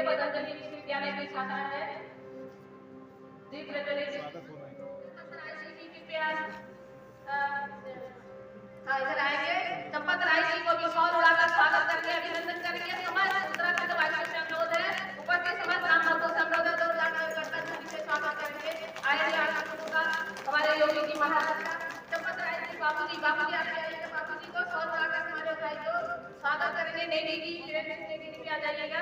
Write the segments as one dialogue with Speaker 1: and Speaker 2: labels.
Speaker 1: पतंजलि विश्वविद्यालय की छात्रा है दीप प्रज्वलित इधर आएंगे। चंपत राय जी को भी सौर उड़ाकर स्वागत करके अभिनंदन करेंगे। समस्त उत्तराखंड वासी से अनुरोध है, उपस्थित समस्त ग्राम भक्तों से अनुरोध है, स्वागत करेंगे। आएंगे हमारे योगी जी महाराज चंपत राय जी बाबूजी बाबूजी आइए, बाबूजी को सौर उड़ाकर हमारे भाई को स्वागत करेंगे। नेगी जी आ जाइएगा।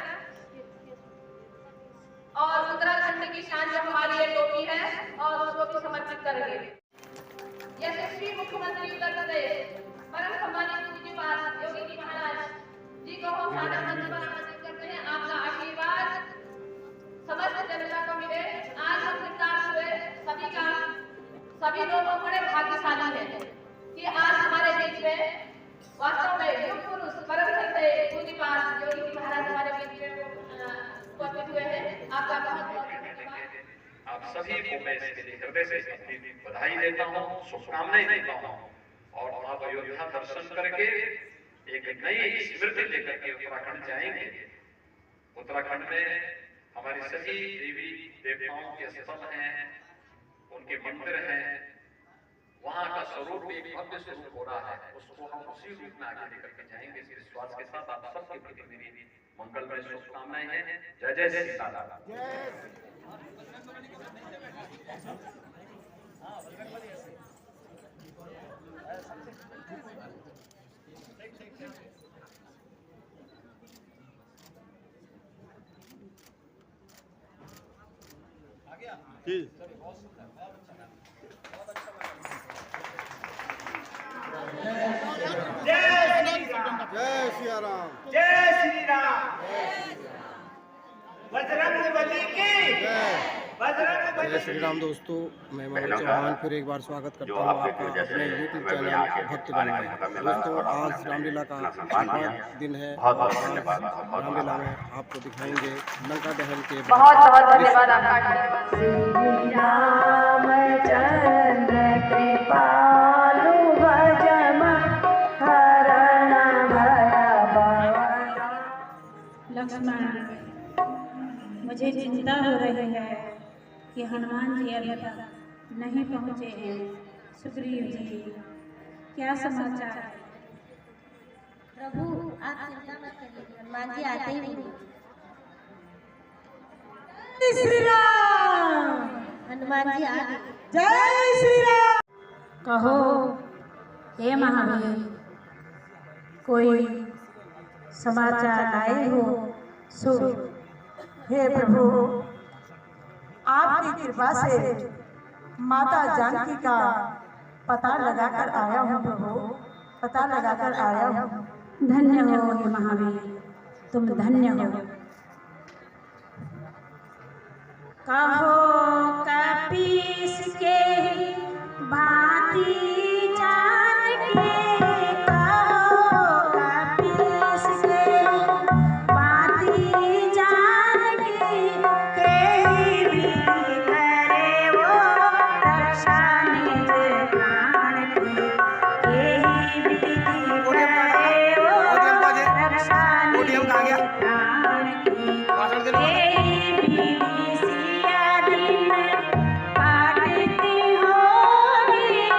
Speaker 1: और उत्तराखंड की शान जो हमारी ये टोपी है और उसको भी समर्पित करेंगे। यशस्वी मुख्यमंत्री उत्तर प्रदेश परम सम्मानित पूज्यपाद योगी जी महाराज जी को हम सादर मंच पर आमंत्रित करते हैं। आपका आशीर्वाद समस्त जनता को मिले। आज हम विकास हुए सभी लोगों बड़े भाग्यशाली हैं कि आज हमारे बीच में वास्तव में युग पुरुष परम संत पूज्यपाद योगी जी महाराज हमारे बीच में उपस्थित हुए हैं। आपका बहुत बहुत
Speaker 2: आप सभी को मैं इसके लिए हृदय से बधाई देता हूँ, शुभकामनाएं देता हूँ। और आप अयोध्या दर्शन करके एक नई स्मृति लेकर के उत्तराखंड जाएंगे। उत्तराखंड में हमारी सभी देवी देवताओं के स्थल हैं, उनके मंदिर हैं, वहां का स्वरूप एक भव्य स्वरूप हो रहा है, उसको हम उसी रूप में आगे लेकर के जाएंगे। इस विश्वास के साथ आप सबके प्रति मेरी मंगलमय शुभकामनाएं हैं। जय जय सीताराम।
Speaker 3: जय सिया राम।
Speaker 4: जय श्री राम। बजरंगबली की जय।
Speaker 3: जय श्री राम। दोस्तों, मैं मनोज चौहान फिर एक बार स्वागत करता हूँ आपका अपने यूट्यूब चैनल भक्त बन में। दोस्तों, आज रामलीला का आखिरी दिन है और आज रामलीला में आपको दिखाएंगे लंका दहन के
Speaker 1: बहुत बहुत धन्यवाद आपका।
Speaker 5: लक्ष्मण, मुझे चिंता हो रही है कि हनुमान जी अभी तक नहीं पहुँचे हैं। सुग्रीव जी, क्या समाचार है?
Speaker 6: प्रभु, आप चिंता मत करिए, हनुमान जी आते ही होंगे।
Speaker 5: जय श्री राम।
Speaker 6: हनुमान जी आ गए।
Speaker 5: जय श्री राम। कहो हे महावीर, कोई समाचार आए हो सो। हे प्रभु, आपकी कृपा से माता जानकी का पता लगाकर आया हूँ प्रभु, पता लगाकर आया हूँ। धन्य हो हे महावीर, तुम धन्य हो। कहो कपीस के भांति जान के,
Speaker 6: सिया दिन काटती होगी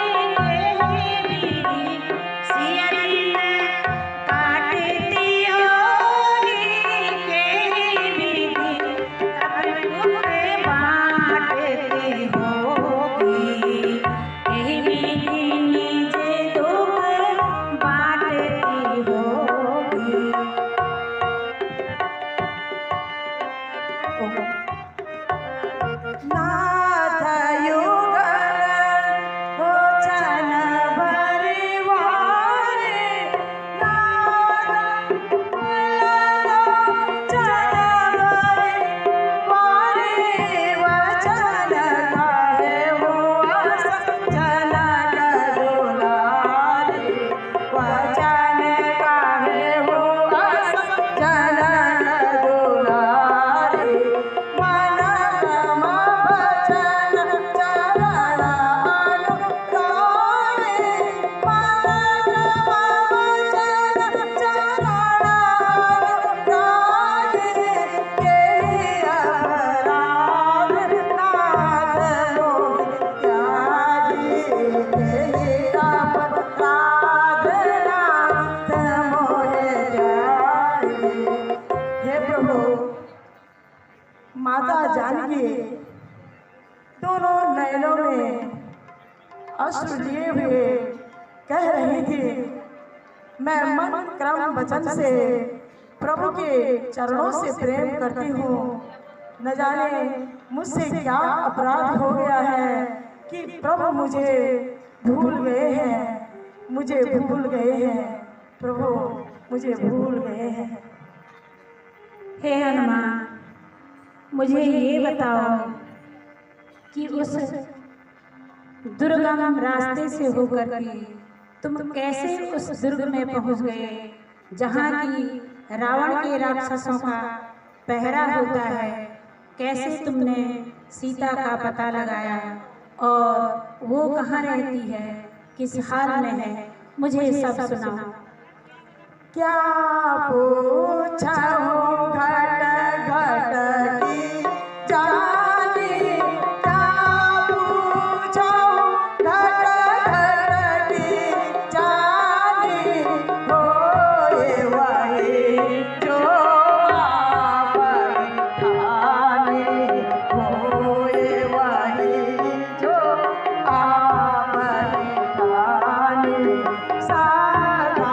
Speaker 7: माता जानकी दोनों नयनों में अश्रु लिए हुए कह रही थी, मैं मन क्रम वचन से प्रभु के चरणों से प्रेम करती हूँ। न जाने मुझसे क्या अपराध हो गया है कि प्रभु मुझे भूल गए हैं, मुझे भूल गए हैं, प्रभु मुझे भूल गए हैं।
Speaker 5: हे हनुमान, मुझे ये बताओ कि उस दुर्गम रास्ते से होकर के तुम कैसे उस दुर्ग में पहुंच गए जहाँ की रावण के राक्षसों का पहरा होता है। कैसे तुमने सीता का पता लगाया और वो कहाँ रहती है, किस हाल में है, मुझे सब सुनाओ।
Speaker 7: क्या पूछूं घट घट की जानी, क्या पूछूं घट घट की जानी, होए वही जो आप ठाने, होए वही जो आप ठाने। साधा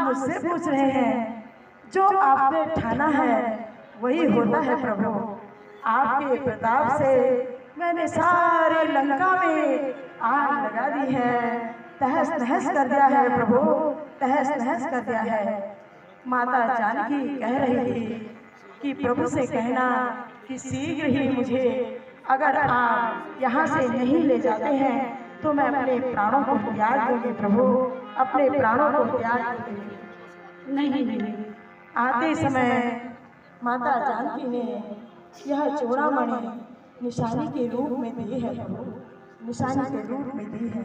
Speaker 7: मुझसे पूछ रहे हैं, जो आपने ठाना है वही होता है प्रभु। आपके प्रताप से मैंने सारे लंका में आग लगा दी है, तहस नहस कर दिया है प्रभु, तहस नहस कर दिया है। माता जानकी कह रही थी कि प्रभु से कहना कि शीघ्र ही मुझे अगर आप यहाँ से नहीं ले जाते हैं तो मैं अपने प्राणों को त्याग दूंगी प्रभु, अपने प्राणों को त्याग दूंगी।
Speaker 5: नहीं,
Speaker 7: आते समय माता जानकी ने यह चूड़ामणि निशानी के रूप में दी है प्रभु, निशानी के रूप में दी है।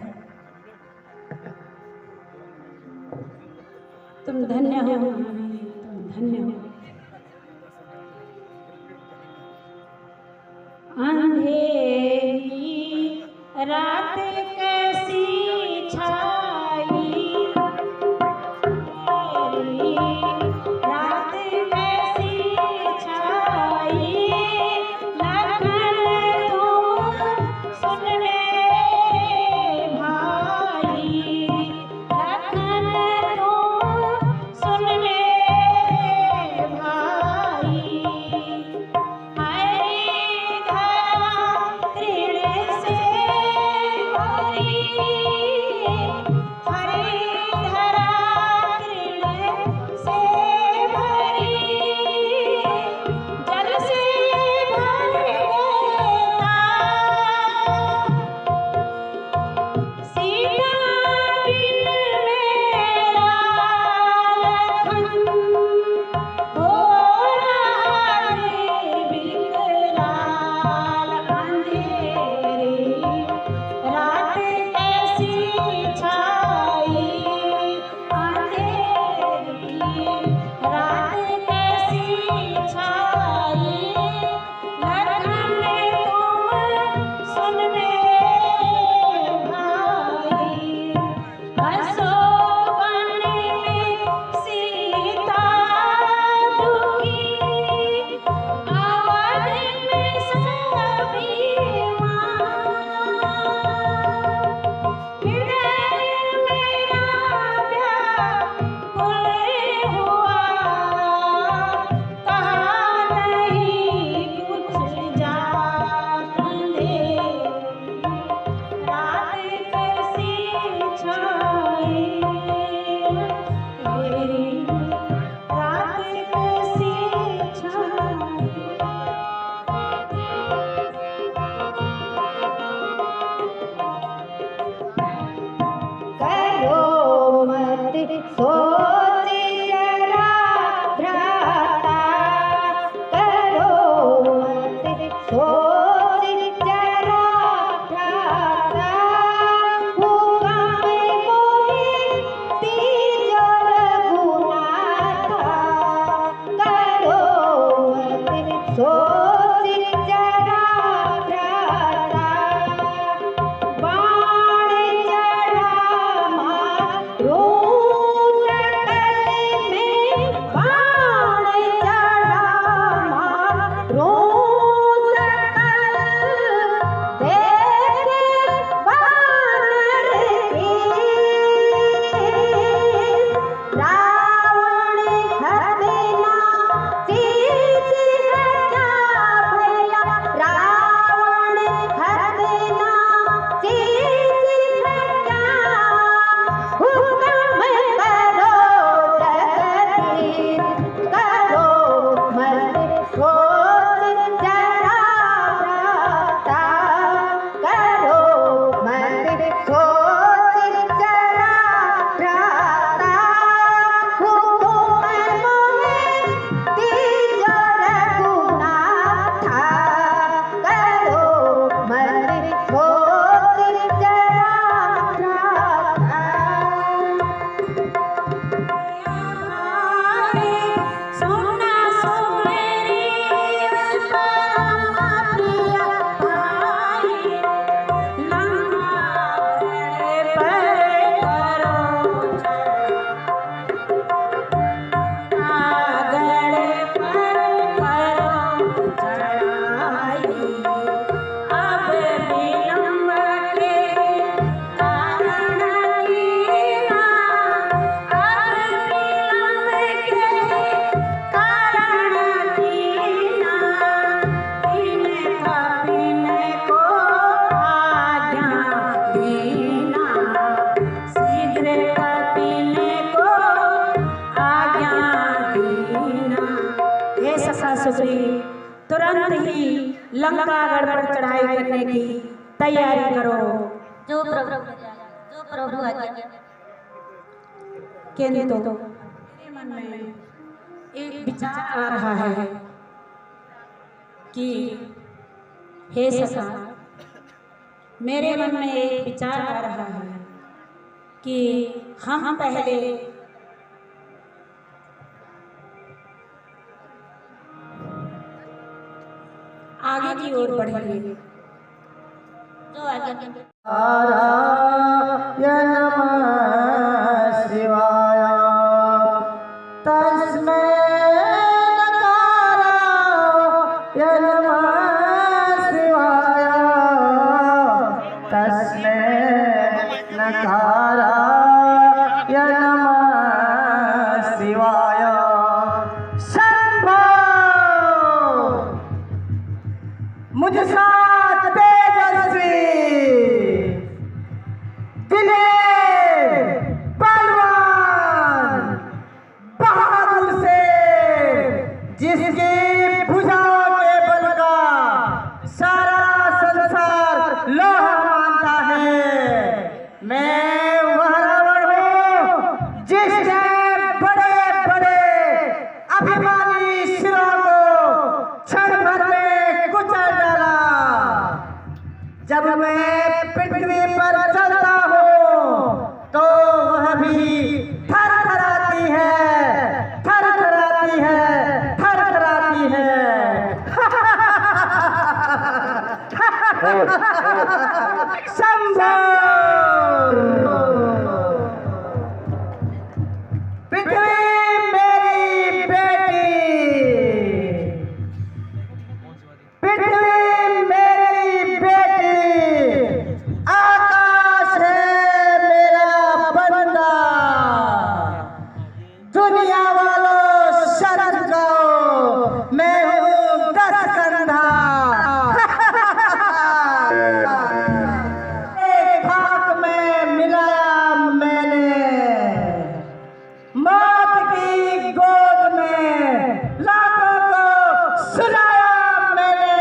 Speaker 5: तुम धन्य हो, तुम धन्य हो। अंधेरी रात कैसी छाई, रात कैसी छाई, लखन तुम सुन ले भाई, लखन तुम सुन ले भाई। हरि धरा तृण से सुग्रीव तुरंत ही लंकागढ़ पर चढ़ाई करने की तैयारी करो।
Speaker 6: जो प्रभु आज्ञा।
Speaker 5: किंतु मेरे मन में एक विचार आ रहा है कि हे सखा, मेरे मन में एक विचार आ रहा है कि हम पहले आगे की ओर बढ़ेंगे।
Speaker 6: जो आज्ञा।
Speaker 7: नारायण नमः शिवाय तस्मै नकाराय नमः शिवाय तस्मै नकाराय नमः शिवाय शंभो मुझ साथ तेजस्वी दिलेर बलवान बहादुर से जिसकी भुजाओं के बल का सारा संसार लोहा मानता है, मैं वह रावण हूँ जिसने बड़े बड़े अभिमानी शिरों को क्षण भर में कुचल डाला। जब मैं पृथ्वी पर चलता हूँ तो वह भी थर थराती है, थर थराती है, थर थराती है। शंभो पृथ्वी मेरी बेटी, पृथ्वी मेरी बेटी, आकाश है मेरा बंदा। दुनिया वालों शरण गाओ, मैं हूँ 10 कंधा। एक खाक में मिलाया मैंने, मौत की गोद में लाखों को सुलाया मैंने।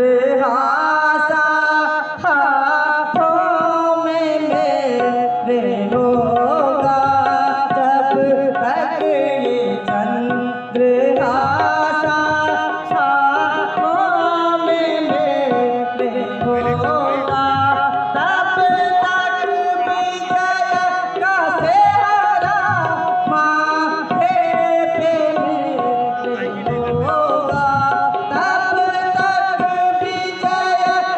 Speaker 7: चंद्रहासा हाथों में मेरे होगा, जब तक ये चंद्रहासा हाथों में मेरे होगा, तब तक विजय का सेहरा माथे पे मेरे होगा, तब तक विजय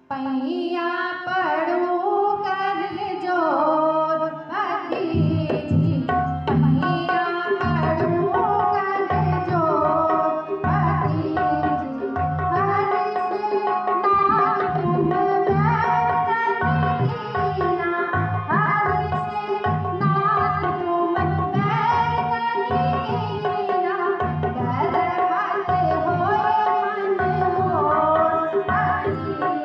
Speaker 5: पैया पड़ू कर जोर भतीजी, पैया पड़ू कर जोर भतीजी, हर से ना तुम बैठना, हर से ना तुम बैठना, घर वाले होए मन मोर भतीजी,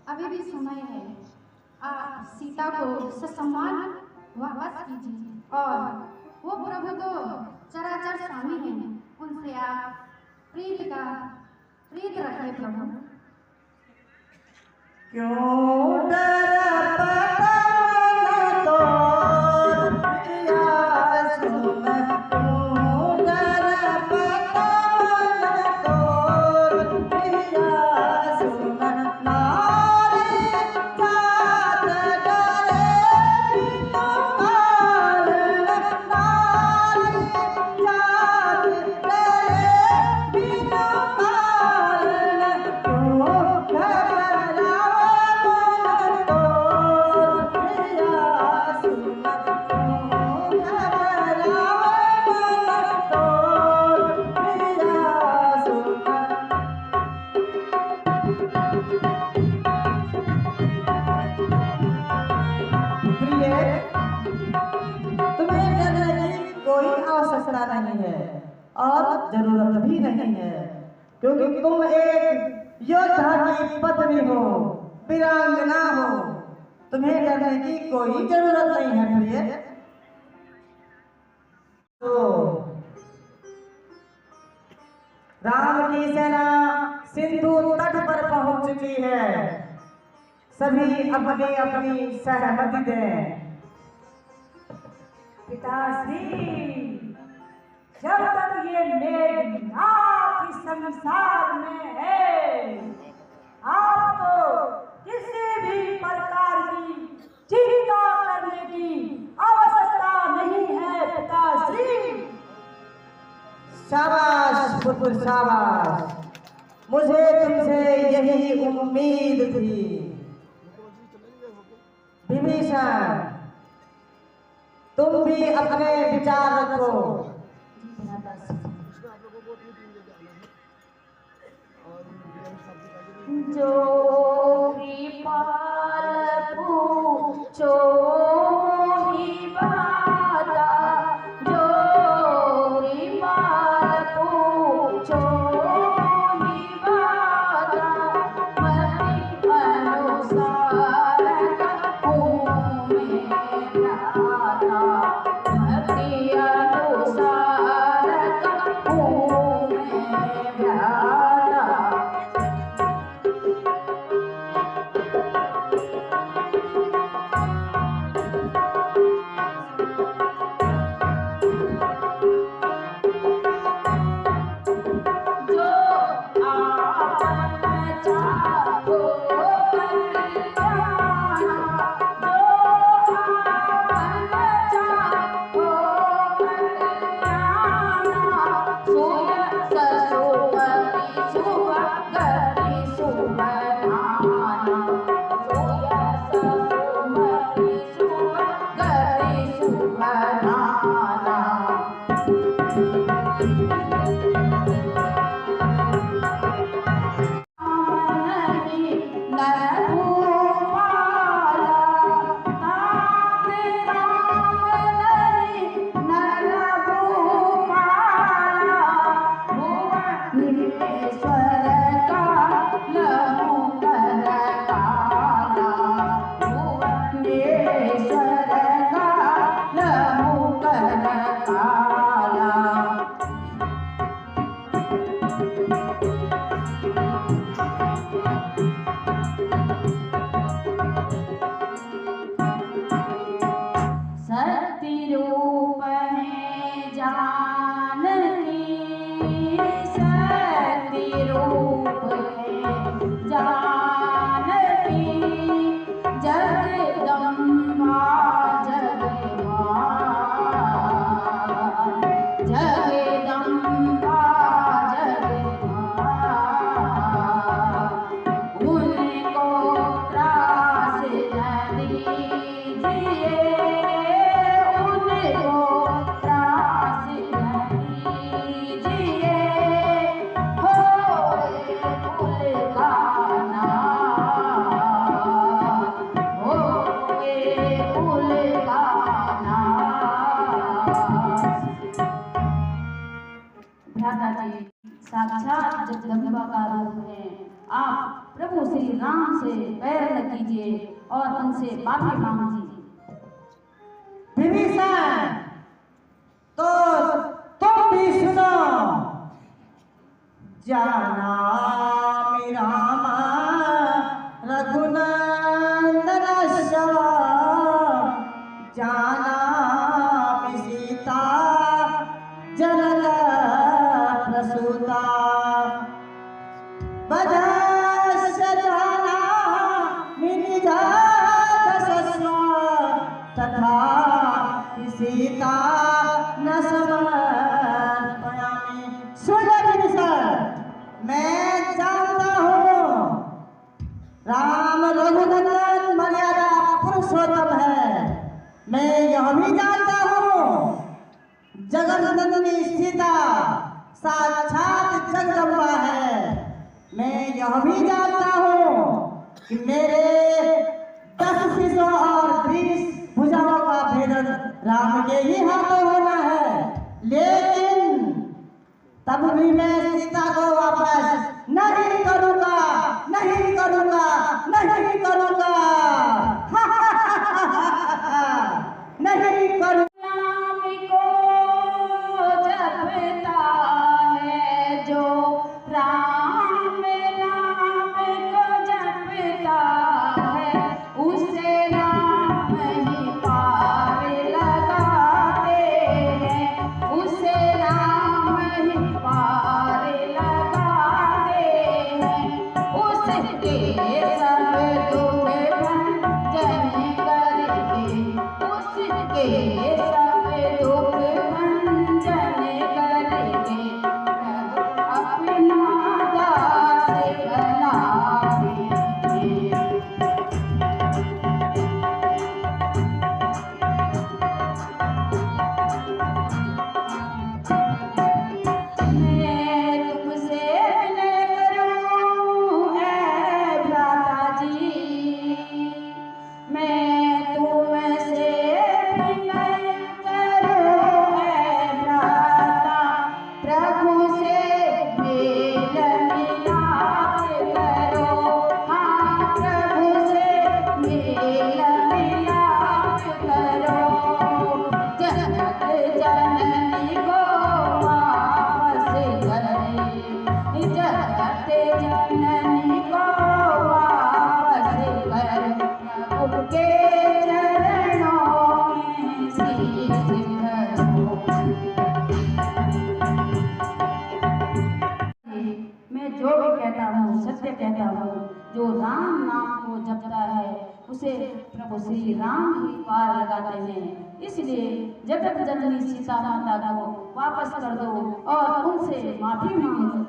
Speaker 5: अभी भी समय है, आप सीता को ससम्मान वापस कीजिए और
Speaker 8: वो प्रभु तो चराचर स्वामी हैं, उनसे आप प्रीत रखें प्रभु।
Speaker 7: क्यों डर पता तो प्रिया सुन, क्यों डर पता तो प्रिया सुन, नारी जात डरे बिनु कारण, नारी जात डरे बिनु कारण, क्यों घबरावे मन तोर प्रिया सुन, क्यों घबरावे मन तोर प्रिया सुन। प्रिय, तुम्हें डरने की कोई आवश्यकता नहीं है और जरूरत भी नहीं है, क्योंकि तुम एक योद्धा की पत्नी हो, वीरांगना हो। तुम्हें डरने की कोई जरूरत नहीं है प्रिय। तो राम की सेना सिंधु तट पर पहुंच चुकी है। सभी अपनी अपनी सहमति दें। पिताश्री, जब तक ये मेघनाथ इस संसार में है, आपको किसी भी प्रकार की चिंता करने की आवश्यकता नहीं है पिताश्री। शाबाश पुत्र शाबाश, मुझे तुमसे यही उम्मीद थी। विभीषण, तुम भी अपने विचार रखो।
Speaker 5: जो ही पाल पूछो ही बाता, जो ही पाल पूछो ही बाता, मति अनुसार कहूँ मैं भ्राता, मति अनुसार कहूँ मैं भ्राता। साक्षात जगदम्बा का रूप है। आप प्रभु श्री राम से पैर न कीजिए और उनसे माफी मांगिए।
Speaker 7: विभीषण, जाना मेरा रघुनंदन श्याम, जाना सीता जनक प्रसूता, बधस्य जाना मिनिजातसस्वा, तथा सीता न समर्पयामि। सुनिए सर, मैं जानता हूँ राम रघुनंदन मर्यादा पुरुषोत्तम है। मैं यह भी जानता हूँ जगन्नंदिनी सीता साक्षात जगदम्बा है। मैं यह भी जानता हूँ कि मेरे 10 शीशों और 20 भुजाओं का भेदन राम के ही हाथों होना है। लेकिन तब भी मैं सीता को वापस नहीं करूँगा, नहीं करूँगा, नहीं करूँगा, नहीं करूँगा।
Speaker 5: राम को जपता है जो, राम राम को जपता है, उसे राम ही पार लगाते हैं, उसे राम ही पार लगाते हैं। उसके सब दुख भंजन करके, उसके सब दुख भंजन करके, प्रभु अपना दास बनाते हैं। मैं तुमसे विनय करूं ऐ भ्राता जी, मैं तुमसे विनय करूं ऐ भ्राता, प्रभु से मेल मिलाप करो, हाँ प्रभु से मेल मिलाप करो। जनक जननी को वापस करे, जगत जननी को वापस कर, प्रभु के चरणों में शीश धरो। मैं जो भी कहता हूँ सत्य कहता हूँ, जो राम नाम को जपता है उसे प्रभु श्री राम ही पार लगाते हैं। इसलिए जगत जननी सीता माता को वापस कर दो और उनसे माफी मांगो।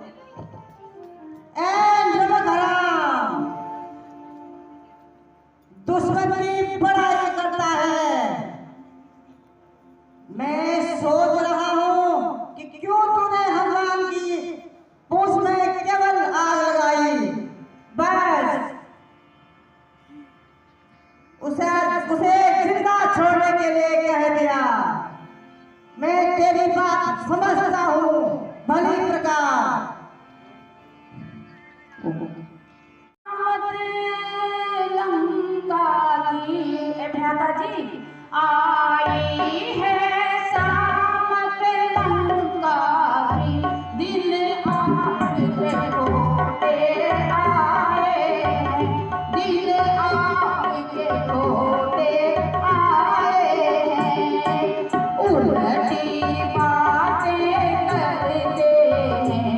Speaker 7: दुश्मन की बड़ाई करता है। मैं सोच रहा हूँ कि क्यों तूने हनुमान की पूंछ में केवल आग लगाई, बस उसे जिंदा छोड़ने के लिए कह दिया। मैं तेरी बात समझता हूँ भली प्रकार।
Speaker 5: लंका की भ्राता जी आई है सामत लंका की, दिन आपके कोटे आए हैं, दिन आपके कोटे आए हैं। उल्टी बातें करते हैं,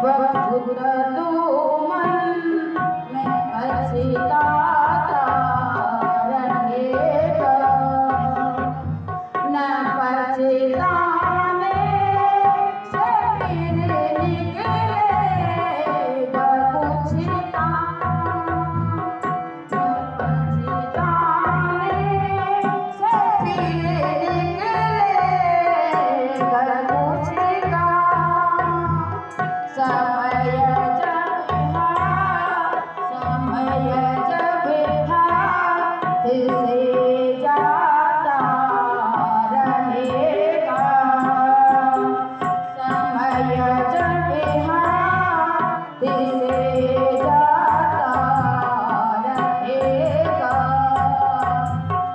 Speaker 7: बहुत तो मन में पछताता रहेगा, न पछताने से फिर निकलेगा कुछ काम, न पछताने से फिर निकलेगा कुछ काम। समय जब हाथ से जाता रहेगा, समय जब हाथ से जाता रहेगा,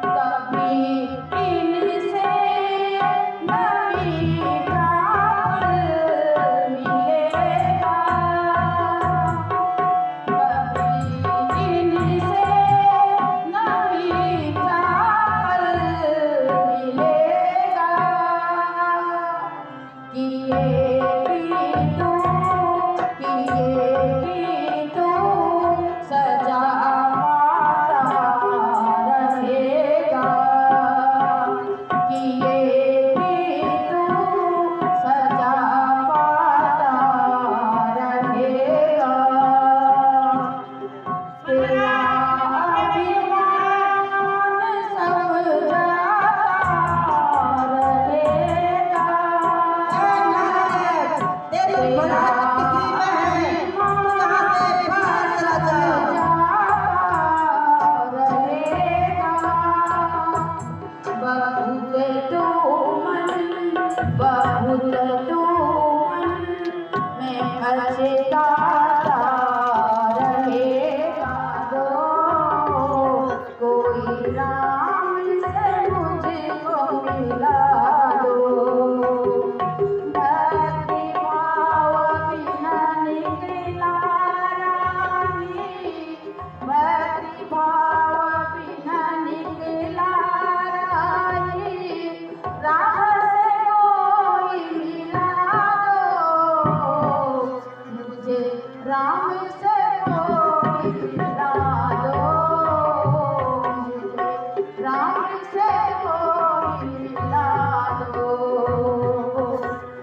Speaker 7: कभी इनसे नबी का फल मिलेगा, कभी इनसे नबी का फल मिलेगा। किए की तू सजा पाता रहेगा, किए की तू सजा पाता रहेगा। तेरा अभिमान सब जाता रहेगा, तेरी मुराद किसी में है, यहाँ से फैसला जाता रहेगा। बहुत तो मन में पछताता रहेगा, दो कोई राम से मुझको मिला दो, भक्ति भाव बिना निकला रानी, भक्ति भाव बिना निकला रानी, राह से कोई मिला दो, मुझे राम से कोई